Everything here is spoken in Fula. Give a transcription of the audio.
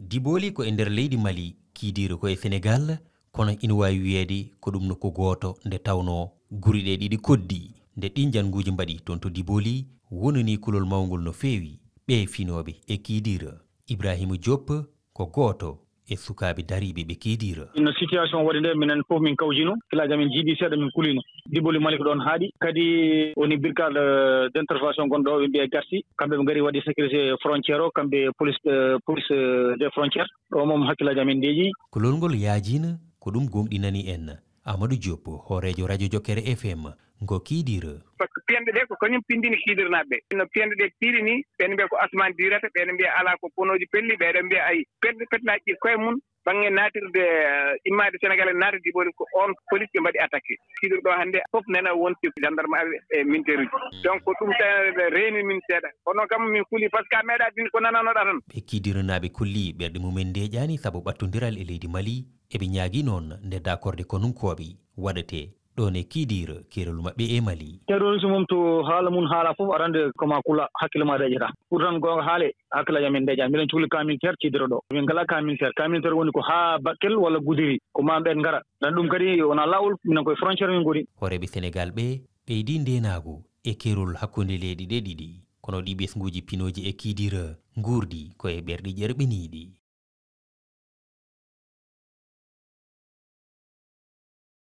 Diboli ko e nder leydi Mali kiidiro ko e Sénégal kono ina wawi wiyeede ko ɗum nokku goto nde tawno guri ɗe ɗiɗi koddi nde ɗin janguji mbaɗi toon to Diboli wonani kulol mawgol no feewi ɓe finoɓe e kiidira. Ibrahima Diop ko goto e sukaɓe dariɓe ɓe kiidira. No situation waɗi nde minen fof min kawjino kilaji amin jiiɗi seeɗa min kulino. Diboli Mali ko ɗon haaɗi kadi woni brigade d' intervention gonɗo ɓe mbiye Garsi kamɓe ɓe gaari waɗi sécurité frontiére o kamɓe police des frontières ɗo moom hakkillaji amin deeƴi. Kolol ngol yaajina ko ɗum gomɗinani en Amadou Diop hoorejo radio Jokkere FM ngo kiidira. par ce que piyanɗe ɗe ko kañum pindini kiidirnaɓe no piyanɗe ɗe piiri ni ɓen mbiya ko asman dirata ɓeɗe mbiya ala ko ponoji pelli ɓeɗe mbiya ayi petnaji ɗi koye mum bangge natirde immade Sénégal naati Diboli ko on police ɓe mbaɗi attaqué kiidir ɗo hannde fof nena wonti gendarme e militaire uji donc ko ɗum tan reeni min seeɗa kono kam min kuuli par ce que a meeɗa dinde ko nananoɗa tan. Ɓe kiidirnaɓe kolli ɓerɗe mumen ndeƴani saabu ɓattodiral e leydi Mali eɓe ñaagui noon nde dakorde konunkoɓe waɗete ɗon e kiidira kerol maɓɓe e Mali. Terrorisme mum to haala mum haala fof arande koma kula hakkille ma deƴata pourtant gonga haale hakkillaji amin deƴa miɗen cuhli kamilitaire kiidira ɗo min ngala kamilitaire woni ko ha Bakel walla Goudiri ko ma ɓen ngara dan ɗum kadi wona lawol minen koye frontiére min goni. Horeɓe Sénégal ɓe ɓeydi ndenago e kerol hakkude leyɗi ɗe ɗiɗi kono ɗi ɓesguji pinoji e kiidira gurdi koye ɓerɗi ƴerɓiniɗi.